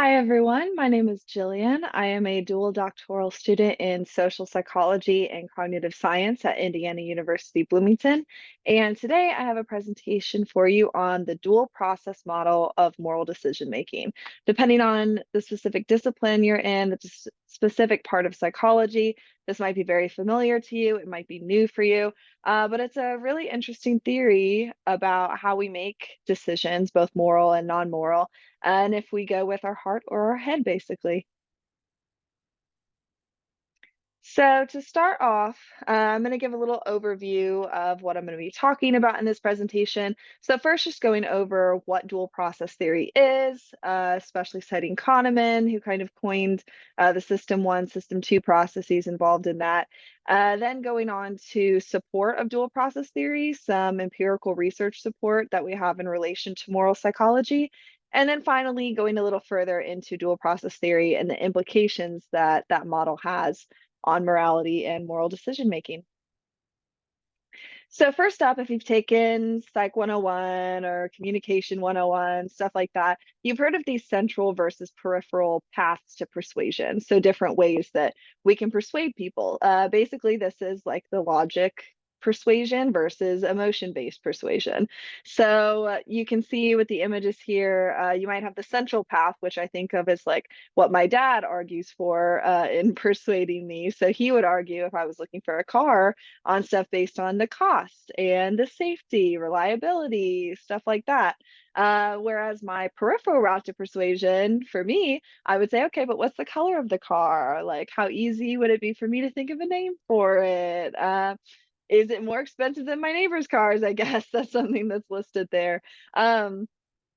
Hi, everyone. My name is Jillian. I am a dual doctoral student in social psychology and cognitive science at Indiana University Bloomington. And today I have a presentation for you on the dual process model of moral decision making. Depending on the specific discipline you're in, the specific part of psychology, this might be very familiar to you, it might be new for you, but it's a really interesting theory about how we make decisions, both moral and non-moral, and if we go with our heart or our head, basically. So to start off, I'm going to give a little overview of what I'm going to be talking about in this presentation. So first, just going over what dual process theory is, especially citing Kahneman, who kind of coined the system one, system two processes involved in that. Then going on to support of dual process theory, some empirical research support that we have in relation to moral psychology. And then finally, going a little further into dual process theory and the implications that that model has on morality and moral decision making. So first up, if you've taken Psych 101 or Communication 101, stuff like that, you've heard of these central versus peripheral paths to persuasion. So different ways that we can persuade people. Basically, this is like the logic persuasion versus emotion-based persuasion. So you can see with the images here, you might have the central path, which I think of as like what my dad argues for in persuading me. So he would argue if I was looking for a car on stuff based on the cost and the safety, reliability, stuff like that. Whereas my peripheral route to persuasion for me, I would say, okay, but what's the color of the car? Like, how easy would it be for me to think of a name for it? Is it more expensive than my neighbor's cars? I guess that's something that's listed there. Um,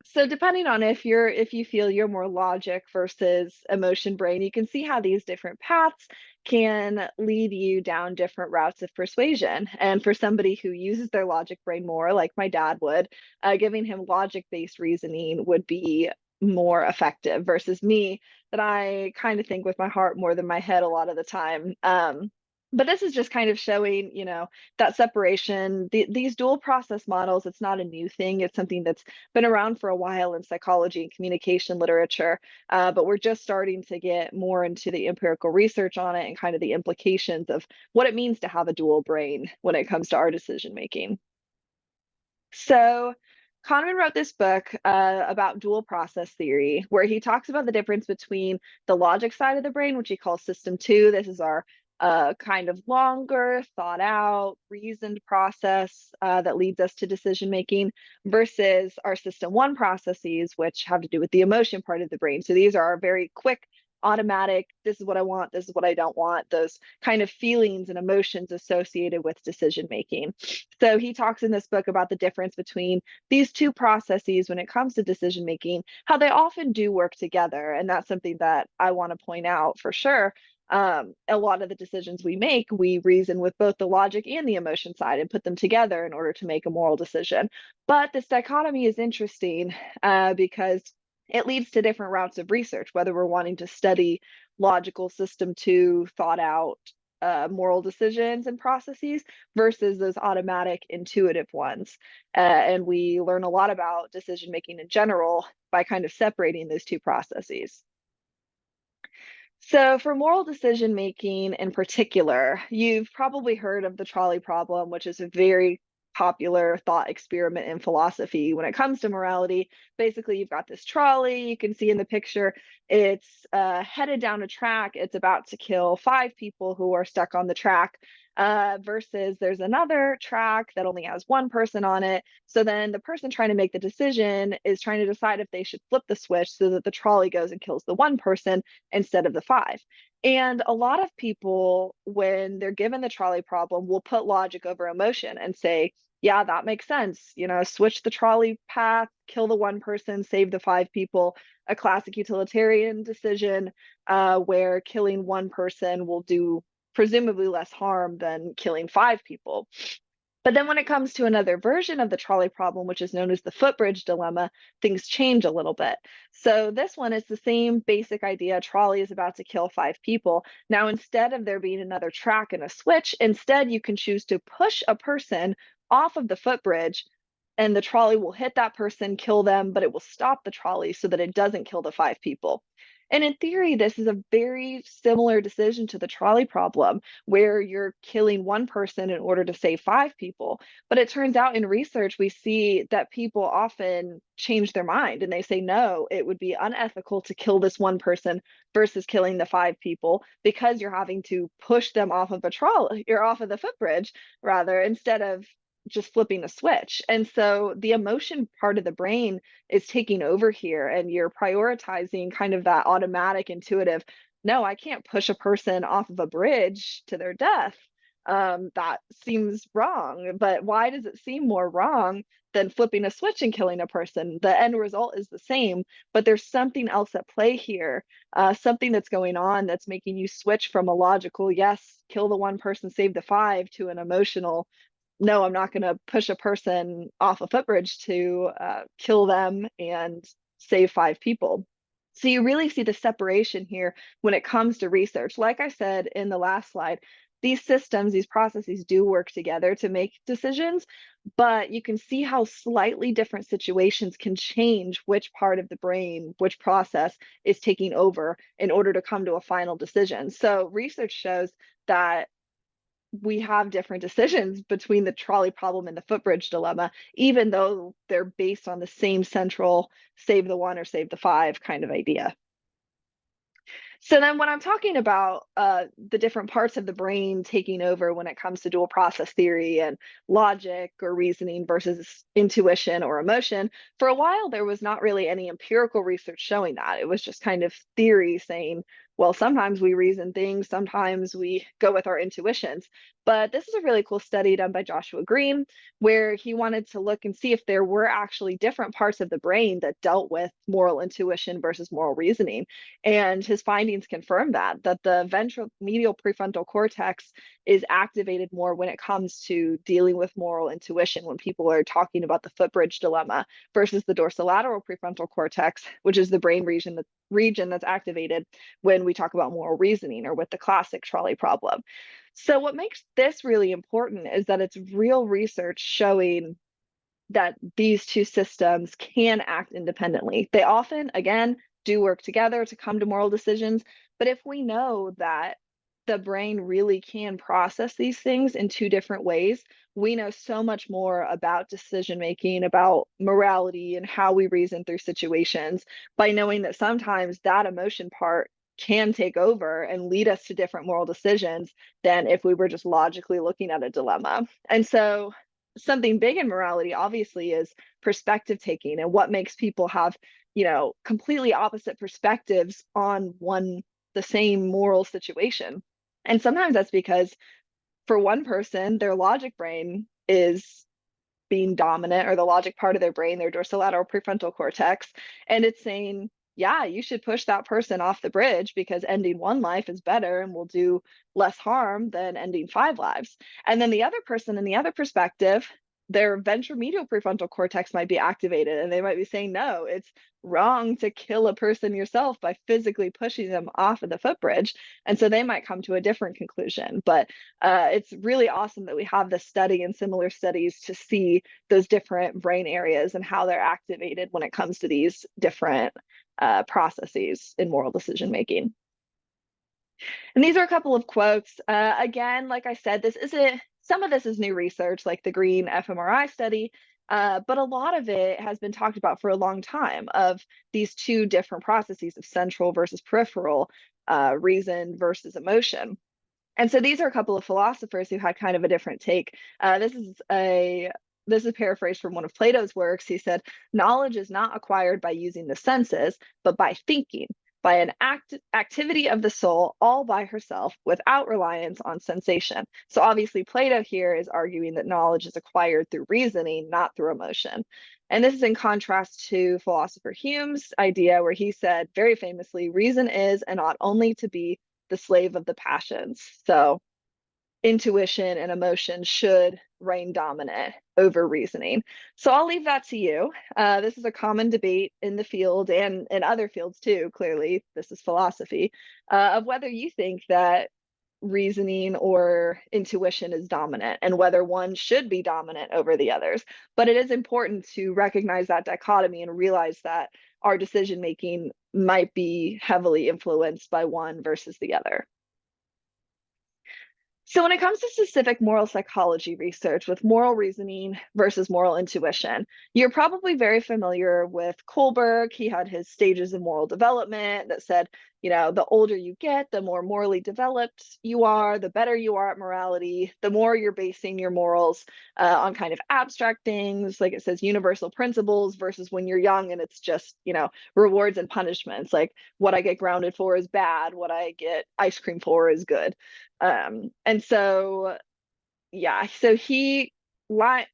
so depending on if you feel you're more logic versus emotion brain, you can see how these different paths can lead you down different routes of persuasion. And for somebody who uses their logic brain more, like my dad would, giving him logic-based reasoning would be more effective versus me, that I kind of think with my heart more than my head a lot of the time. But this is just kind of showing, that separation. These dual process models, it's not a new thing. It's something that's been around for a while in psychology and communication literature, but we're just starting to get more into the empirical research on it and kind of the implications of what it means to have a dual brain when it comes to our decision making. So, Kahneman wrote this book about dual process theory, where he talks about the difference between the logic side of the brain, which he calls system two. This is our kind of longer, thought out, reasoned process that leads us to decision making, versus our system one processes, which have to do with the emotion part of the brain. So these are our very quick, automatic, this is what I want, this is what I don't want, those kind of feelings and emotions associated with decision making. So he talks in this book about the difference between these two processes when it comes to decision making, how they often do work together. And that's something that I want to point out for sure. A lot of the decisions we make, we reason with both the logic and the emotion side and put them together in order to make a moral decision. But this dichotomy is interesting because it leads to different routes of research, whether we're wanting to study logical system two, thought out moral decisions and processes versus those automatic, intuitive ones. And we learn a lot about decision making in general by kind of separating those two processes. So, for moral decision making in particular, you've probably heard of the trolley problem, which is a very popular thought experiment in philosophy when it comes to morality. Basically, you've got this trolley, you can see in the picture, it's headed down a track, it's about to kill five people who are stuck on the track. Versus there's another track that only has one person on it. So then the person trying to make the decision is trying to decide if they should flip the switch so that the trolley goes and kills the one person instead of the five. And a lot of people, when they're given the trolley problem, will put logic over emotion and say, yeah, that makes sense. Switch the trolley path, kill the one person, save the five people. A classic utilitarian decision where killing one person will do presumably less harm than killing five people. But then when it comes to another version of the trolley problem, which is known as the footbridge dilemma, things change a little bit. So this one is the same basic idea. Trolley is about to kill five people. Now, instead of there being another track and a switch, instead you can choose to push a person off of the footbridge and the trolley will hit that person, kill them, but it will stop the trolley so that it doesn't kill the 5 people. And in theory, this is a very similar decision to the trolley problem, where you're killing one person in order to save 5 people. But it turns out in research, we see that people often change their mind and they say, no, it would be unethical to kill this one person versus killing the 5 people, because you're having to push them off of a trolley, you're off of the footbridge rather, instead of just flipping a switch. And so the emotion part of the brain is taking over here, and you're prioritizing kind of that automatic, intuitive, no, I can't push a person off of a bridge to their death. That seems wrong. But why does it seem more wrong than flipping a switch and killing a person? The end result is the same, but there's something else at play here, something that's going on that's making you switch from a logical, yes, kill the one person, save the 5, to an emotional, no, I'm not going to push a person off a footbridge to kill them and save 5 people. So you really see the separation here when it comes to research. Like I said in the last slide, these systems, these processes do work together to make decisions, but you can see how slightly different situations can change which part of the brain, which process is taking over in order to come to a final decision. So research shows that we have different decisions between the trolley problem and the footbridge dilemma, even though they're based on the same central save the 1 or save the 5 kind of idea. So then when I'm talking about the different parts of the brain taking over when it comes to dual process theory and logic or reasoning versus intuition or emotion, for a while there was not really any empirical research showing that. It was just kind of theory saying, well, sometimes we reason things, sometimes we go with our intuitions. But this is a really cool study done by Joshua Green, where he wanted to look and see if there were actually different parts of the brain that dealt with moral intuition versus moral reasoning. And his findings confirm that the ventral medial prefrontal cortex is activated more when it comes to dealing with moral intuition, when people are talking about the footbridge dilemma, versus the dorsolateral prefrontal cortex, which is the brain region that's activated when we talk about moral reasoning or with the classic trolley problem. So what makes this really important is that it's real research showing that these two systems can act independently. They often, again, do work together to come to moral decisions. But if we know that the brain really can process these things in two different ways, we know so much more about decision making, about morality, and how we reason through situations by knowing that sometimes that emotion part can take over and lead us to different moral decisions than if we were just logically looking at a dilemma. And so something big in morality obviously is perspective taking, and what makes people have, completely opposite perspectives on the same moral situation. And sometimes that's because for one person their logic brain is being dominant, or the logic part of their brain, their dorsolateral prefrontal cortex, and it's saying, yeah, you should push that person off the bridge because ending one life is better and will do less harm than ending 5 lives. And then the other person in the other perspective, their ventromedial prefrontal cortex might be activated and they might be saying, no, it's wrong to kill a person yourself by physically pushing them off of the footbridge. And so they might come to a different conclusion. But it's really awesome that we have this study and similar studies to see those different brain areas and how they're activated when it comes to these different processes in moral decision making. And these are a couple of quotes. Again, like I said, some of this is new research, like the Green fMRI study, but a lot of it has been talked about for a long time, of these two different processes of central versus peripheral, reason versus emotion. And so these are a couple of philosophers who had kind of a different take. This is paraphrased from one of Plato's works. He said, knowledge is not acquired by using the senses, but by thinking, by an activity of the soul all by herself without reliance on sensation. So obviously Plato here is arguing that knowledge is acquired through reasoning, not through emotion. And this is in contrast to philosopher Hume's idea, where he said very famously, reason is and ought only to be the slave of the passions. So intuition and emotion should reign dominant over reasoning. So I'll leave that to you. This is a common debate in the field and in other fields too. Clearly, this is philosophy, of whether you think that reasoning or intuition is dominant and whether one should be dominant over the others. But it is important to recognize that dichotomy and realize that our decision making might be heavily influenced by one versus the other. So when it comes to specific moral psychology research with moral reasoning versus moral intuition, you're probably very familiar with Kohlberg. He had his stages of moral development that said, the older you get, the more morally developed you are, the better you are at morality, the more you're basing your morals on kind of abstract things, like it says universal principles versus when you're young and it's just, rewards and punishments, like what I get grounded for is bad, what I get ice cream for is good. And so, yeah, so he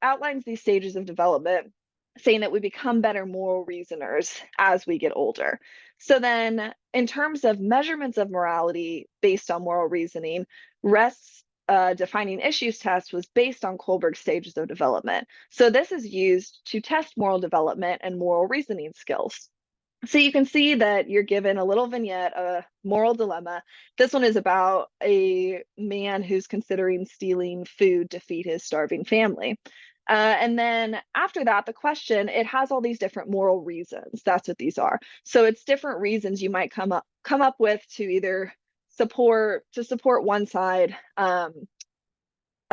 outlines these stages of development, saying that we become better moral reasoners as we get older. So then, in terms of measurements of morality based on moral reasoning, Rest's defining issues test was based on Kohlberg's stages of development. So this is used to test moral development and moral reasoning skills. So you can see that you're given a little vignette, a moral dilemma. This one is about a man who's considering stealing food to feed his starving family. And then after that, the question, it has all these different moral reasons. That's what these are. So it's different reasons you might come up with to either support one side of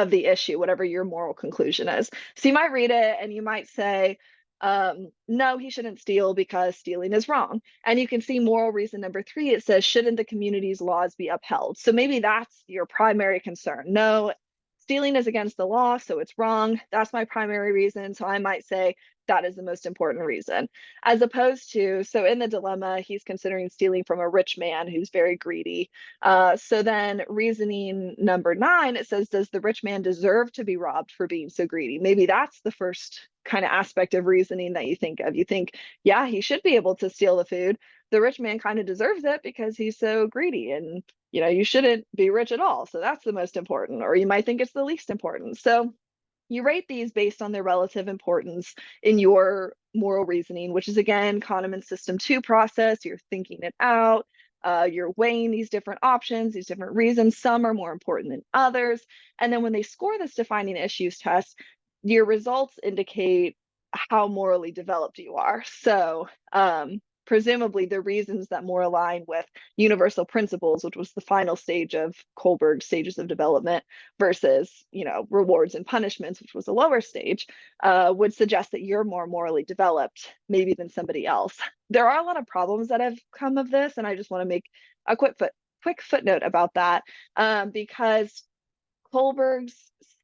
the issue, whatever your moral conclusion is. So you might read it and you might say, no, he shouldn't steal because stealing is wrong. And you can see moral reason number 3, it says, shouldn't the community's laws be upheld? So maybe that's your primary concern. No, stealing is against the law, so it's wrong. That's my primary reason. So I might say that is the most important reason. As opposed to, so in the dilemma, he's considering stealing from a rich man who's very greedy. So then reasoning number 9, it says, does the rich man deserve to be robbed for being so greedy? Maybe that's the first kind of aspect of reasoning that you think of. You think, yeah, he should be able to steal the food. The rich man kind of deserves it because he's so greedy, and you shouldn't be rich at all. So that's the most important, or you might think it's the least important. So you rate these based on their relative importance in your moral reasoning, which is again Kahneman's system 2 process. You're thinking it out. You're weighing these different options, these different reasons. Some are more important than others. And then when they score this defining issues test, your results indicate how morally developed you are. So presumably the reasons that more align with universal principles, which was the final stage of Kohlberg's stages of development, versus, rewards and punishments, which was a lower stage, would suggest that you're more morally developed maybe than somebody else. There are a lot of problems that have come of this, and I just want to make a quick footnote about that, because Kohlberg's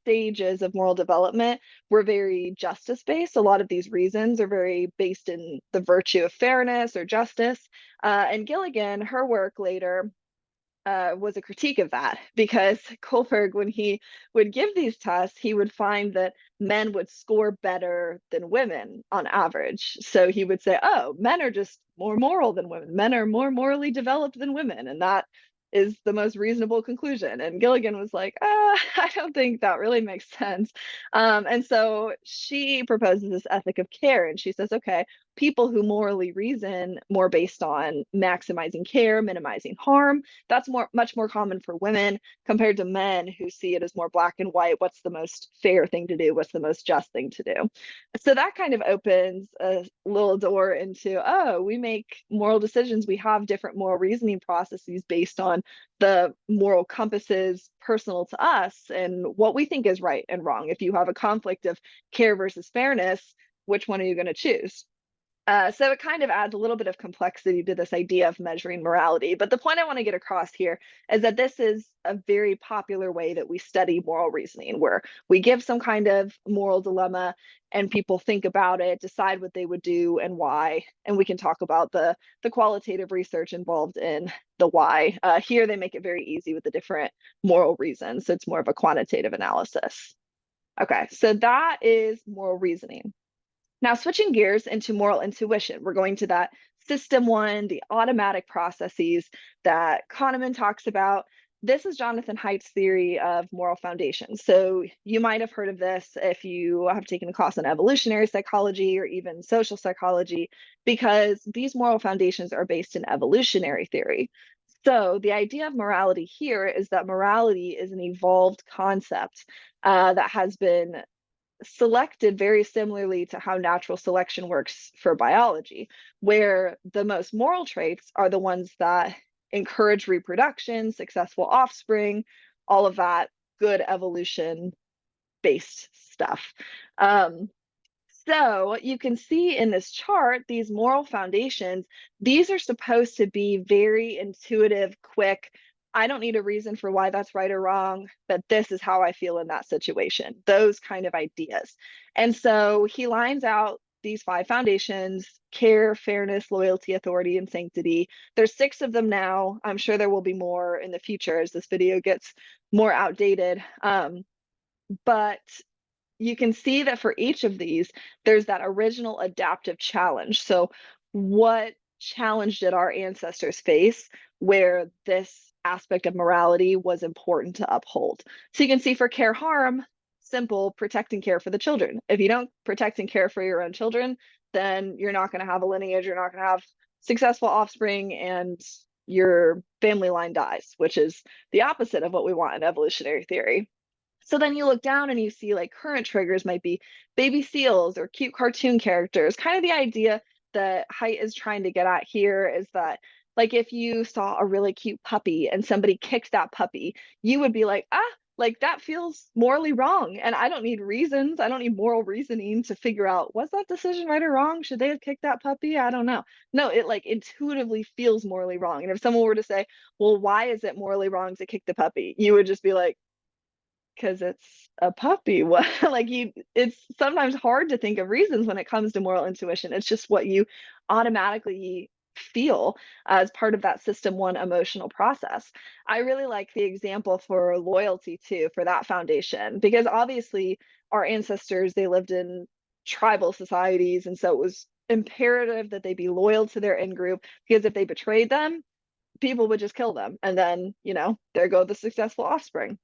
stages of moral development were very justice-based. A lot of these reasons are very based in the virtue of fairness or justice. And Gilligan, her work later, was a critique of that, because Kohlberg, when he would give these tests, he would find that men would score better than women on average. So he would say, oh, men are just more moral than women. Men are more morally developed than women. And that is the most reasonable conclusion. And Gilligan was like, I don't think that really makes sense. And so she proposes this ethic of care. And she says, okay, people who morally reason more based on maximizing care, minimizing harm, that's much more common for women compared to men who see it as more black and white. What's the most fair thing to do? What's the most just thing to do? So that kind of opens a little door into, oh, we make moral decisions. We have different moral reasoning processes based on the moral compasses personal to us and what we think is right and wrong. If you have a conflict of care versus fairness, which one are you going to choose? So it kind of adds a little bit of complexity to this idea of measuring morality. But the point I want to get across here is that this is a very popular way that we study moral reasoning, where we give some kind of moral dilemma and people think about it, decide what they would do and why. And we can talk about the qualitative research involved in the why. Here, they make it very easy with the different moral reasons. So it's more of a quantitative analysis. Okay, so that is moral reasoning. Now, switching gears into moral intuition, we're going to that system 1, the automatic processes that Kahneman talks about. This is Jonathan Haidt's theory of moral foundations. So you might have heard of this if you have taken a class on evolutionary psychology or even social psychology, because these moral foundations are based in evolutionary theory. So the idea of morality here is that morality is an evolved concept that has been selected very similarly to how natural selection works for biology, where the most moral traits are the ones that encourage reproduction, successful offspring, all of that good evolution based stuff. Um, so you can see in this chart, these moral foundations, these are supposed to be very intuitive, quick. I don't need a reason for why that's right or wrong, but this is how I feel in that situation, those kind of ideas. And so he lines out these five foundations: care, fairness, loyalty, authority, and sanctity. There's six of them now. I'm sure there will be more in the future as this video gets more outdated. But you can see that for each of these, there's that original adaptive challenge. So, what challenge did our ancestors face where this aspect of morality was important to uphold? So, you can see for care harm, simple, protect and care for the children. If you don't protect and care for your own children, then you're not going to have a lineage, you're not going to have successful offspring, and your family line dies, which is the opposite of what we want in evolutionary theory. So then you look down and you see like current triggers might be baby seals or cute cartoon characters. Kind of the idea that Height is trying to get at here is that, like, if you saw a really cute puppy and somebody kicked that puppy, you would be like, ah, like that feels morally wrong. And I don't need reasons. I don't need moral reasoning to figure out, was that decision right or wrong? Should they have kicked that puppy? I don't know. No, it like intuitively feels morally wrong. And if someone were to say, well, why is it morally wrong to kick the puppy? You would just be like, because it's a puppy. What like you it's sometimes hard to think of reasons when it comes to moral intuition. It's just what you automatically feel as part of that system one emotional process. I really like the example for loyalty too, for that foundation, because obviously our ancestors, they lived in tribal societies, and so it was imperative that they be loyal to their in group, because if they betrayed them, people would just kill them, and then, there go the successful offspring.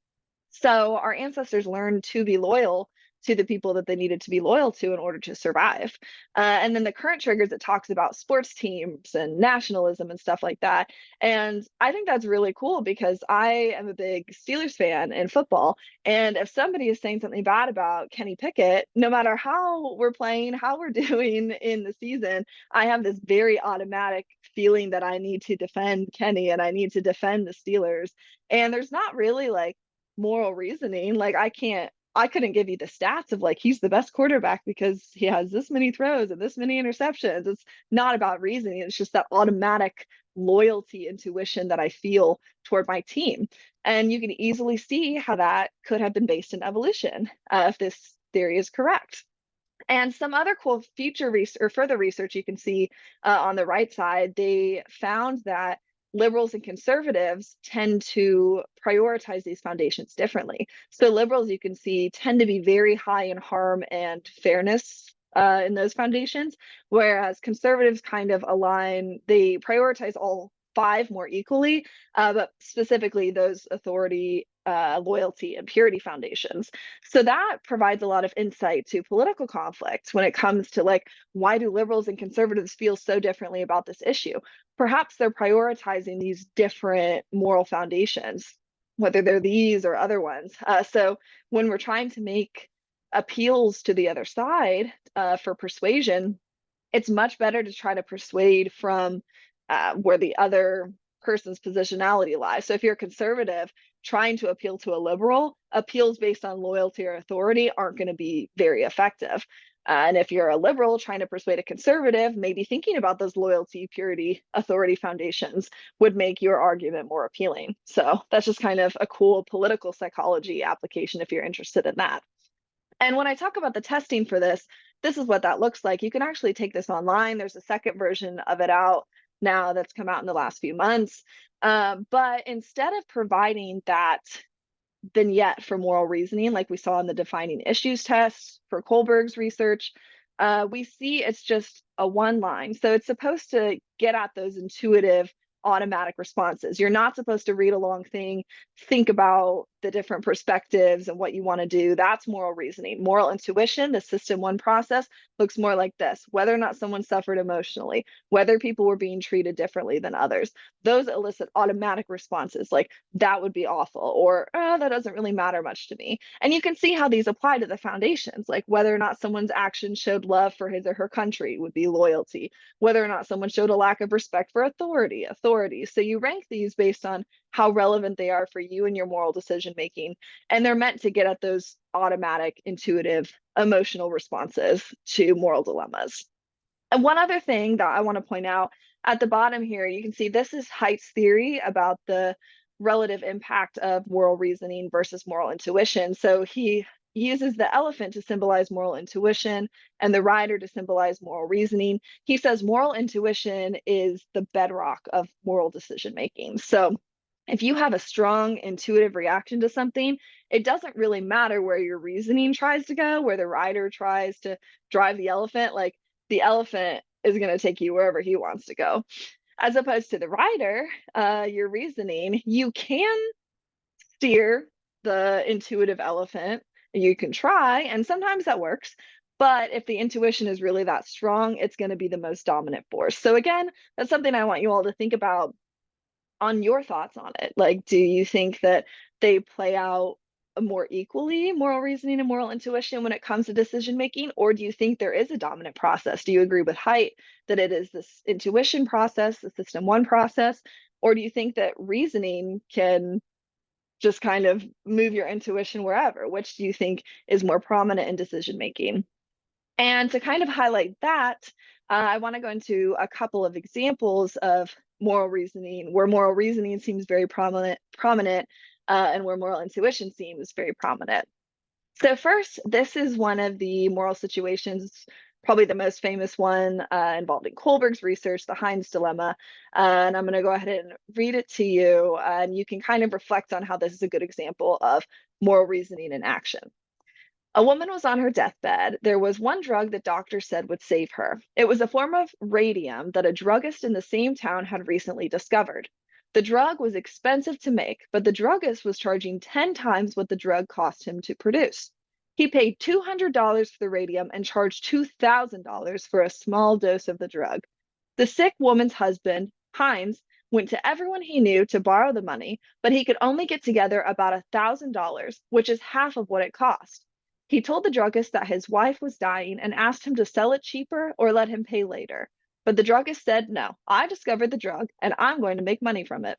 So our ancestors learned to be loyal to the people that they needed to be loyal to in order to survive. And then the current triggers, it talks about sports teams and nationalism and stuff like that. And I think that's really cool because I am a big Steelers fan in football. And if somebody is saying something bad about Kenny Pickett, no matter how we're playing, how we're doing in the season, I have this very automatic feeling that I need to defend Kenny and I need to defend the Steelers. And there's not really like moral reasoning. Like I couldn't give you the stats of like he's the best quarterback because he has this many throws and this many interceptions. It's not about reasoning. It's just that automatic loyalty intuition that I feel toward my team. And you can easily see how that could have been based in evolution if this theory is correct. And some other cool future research or further research you can see on the right side, they found that liberals and conservatives tend to prioritize these foundations differently. So liberals, you can see, tend to be very high in harm and fairness in those foundations, whereas conservatives kind of align, they prioritize all five more equally, but specifically those authority, loyalty, and purity foundations. So that provides a lot of insight to political conflict when it comes to like, why do liberals and conservatives feel so differently about this issue? Perhaps they're prioritizing these different moral foundations, whether they're these or other ones. So when we're trying to make appeals to the other side for persuasion, it's much better to try to persuade from where the other person's positionality lies. So if you're a conservative trying to appeal to a liberal, appeals based on loyalty or authority aren't going to be very effective. And if you're a liberal trying to persuade a conservative, maybe thinking about those loyalty, purity, authority foundations would make your argument more appealing. So that's just kind of a cool political psychology application if you're interested in that. And when I talk about the testing for this is what that looks like. You can actually take this online. There's a second version of it out now that's come out in the last few months. But instead of providing that vignette for moral reasoning, like we saw in the defining issues test for Kohlberg's research, we see it's just a one line. So it's supposed to get at those intuitive automatic responses. You're not supposed to read a long thing, think about the different perspectives and what you want to do. That's moral reasoning. Moral intuition, the system one process, looks more like this: whether or not someone suffered emotionally, whether people were being treated differently than others. Those elicit automatic responses like, that would be awful, or oh, that doesn't really matter much to me. And you can see how these apply to the foundations, like whether or not someone's actions showed love for his or her country would be loyalty, whether or not someone showed a lack of respect for authority. So you rank these based on how relevant they are for you and your moral decision making. And they're meant to get at those automatic, intuitive, emotional responses to moral dilemmas. And one other thing that I want to point out at the bottom here, you can see this is Haidt's theory about the relative impact of moral reasoning versus moral intuition. So he uses the elephant to symbolize moral intuition and the rider to symbolize moral reasoning. He says moral intuition is the bedrock of moral decision making. So if you have a strong intuitive reaction to something, it doesn't really matter where your reasoning tries to go, where the rider tries to drive the elephant. Like, the elephant is going to take you wherever he wants to go. As opposed to the rider, your reasoning, you can steer the intuitive elephant. You can try, and sometimes that works. But if the intuition is really that strong, it's going to be the most dominant force. So again, that's something I want you all to think about on your thoughts on it. Like, do you think that they play out more equally, moral reasoning and moral intuition, when it comes to decision making? Or do you think there is a dominant process? Do you agree with Haidt that it is this intuition process, the system one process? Or do you think that reasoning can just kind of move your intuition wherever? Which do you think is more prominent in decision making? And to kind of highlight that, I want to go into a couple of examples of moral reasoning, where moral reasoning seems very prominent, and where moral intuition seems very prominent. So first, this is one of the moral situations, probably the most famous one, involved in Kohlberg's research, the Heinz dilemma. And I'm going to go ahead and read it to you, and you can kind of reflect on how this is a good example of moral reasoning in action. A woman was on her deathbed. There was one drug that doctors said would save her. It was a form of radium that a druggist in the same town had recently discovered. The drug was expensive to make, but the druggist was charging 10 times what the drug cost him to produce. He paid $200 for the radium and charged $2,000 for a small dose of the drug. The sick woman's husband, Heinz, went to everyone he knew to borrow the money, but he could only get together about $1,000, which is half of what it cost. He told the druggist that his wife was dying and asked him to sell it cheaper or let him pay later. But the druggist said, no, I discovered the drug and I'm going to make money from it.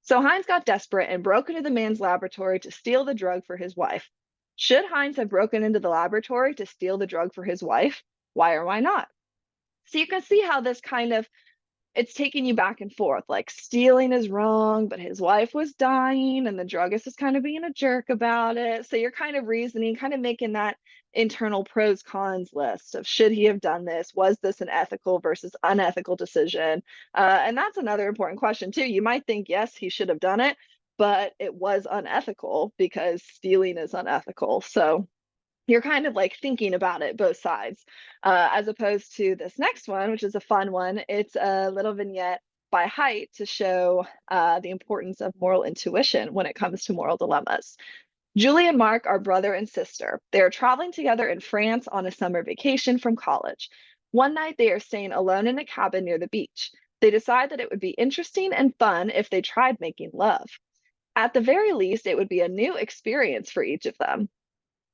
So Heinz got desperate and broke into the man's laboratory to steal the drug for his wife. Should Heinz have broken into the laboratory to steal the drug for his wife? Why or why not? So you can see how this kind of, it's taking you back and forth. Like, stealing is wrong, but his wife was dying and the druggist is kind of being a jerk about it. So you're kind of reasoning, kind of making that internal pros cons list of, should he have done this? Was this an ethical versus unethical decision? And that's another important question too. You might think, yes, he should have done it, but it was unethical because stealing is unethical. So you're kind of like thinking about it both sides, as opposed to this next one, which is a fun one. It's a little vignette by Haidt to show the importance of moral intuition when it comes to moral dilemmas. Julie and Mark are brother and sister. They are traveling together in France on a summer vacation from college. One night they are staying alone in a cabin near the beach. They decide that it would be interesting and fun if they tried making love. At the very least, it would be a new experience for each of them.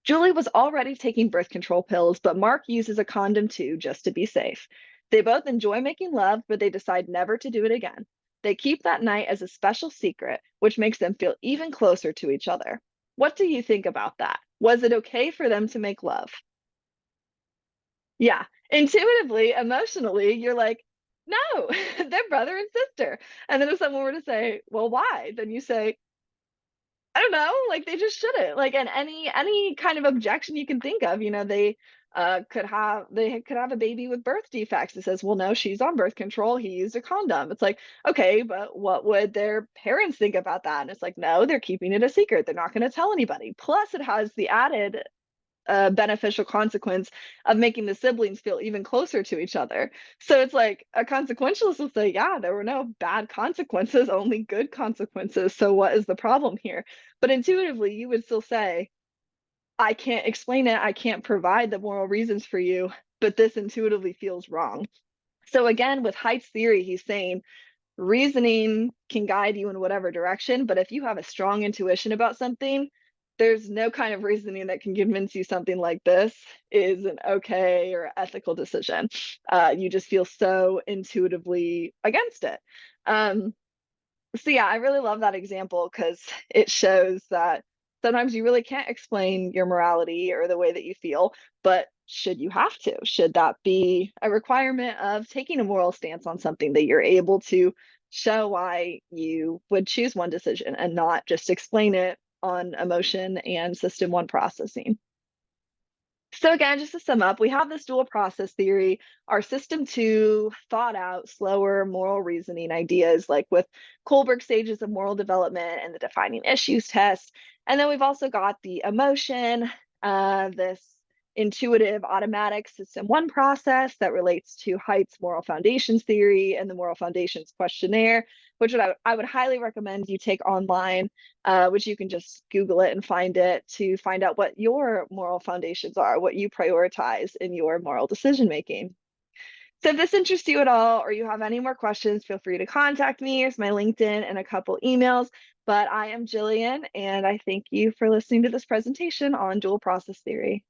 Julie was already taking birth control pills, but Mark uses a condom too, just to be safe. They both enjoy making love, but they decide never to do it again. They keep that night as a special secret, which makes them feel even closer to each other. What do you think about that? Was it okay for them to make love? Yeah, intuitively, emotionally, you're like, no, they're brother and sister. And then if someone were to say, well, why? Then you say, I don't know, like, they just shouldn't. Like, and any kind of objection you can think of, they could have a baby with birth defects. It says, well, no, she's on birth control. He used a condom. It's like, okay, but what would their parents think about that? And it's like, no, they're keeping it a secret. They're not going to tell anybody. Plus, it has the added a beneficial consequence of making the siblings feel even closer to each other. So it's like a consequentialist will say, yeah, there were no bad consequences, only good consequences. So what is the problem here? But intuitively, you would still say, I can't explain it. I can't provide the moral reasons for you, but this intuitively feels wrong. So again, with Haidt's theory, he's saying reasoning can guide you in whatever direction, but if you have a strong intuition about something, there's no kind of reasoning that can convince you something like this is an okay or ethical decision. You just feel so intuitively against it. Um, so yeah, I really love that example because it shows that sometimes you really can't explain your morality or the way that you feel, but should you have to? Should that be a requirement of taking a moral stance on something that you're able to show why you would choose one decision and not just explain it on emotion and system one processing? So again, just to sum up, we have this dual process theory. Our system two thought out, slower moral reasoning ideas, like with Kohlberg stages of moral development and the defining issues test. And then we've also got the emotion, this intuitive automatic system one process that relates to Haidt's moral foundations theory and the moral foundations questionnaire, which I would highly recommend you take online, which you can just Google it and find it to find out what your moral foundations are, what you prioritize in your moral decision making. So if this interests you at all, or you have any more questions, feel free to contact me. Here's my LinkedIn and a couple emails. But I am Jillian, and I thank you for listening to this presentation on dual process theory.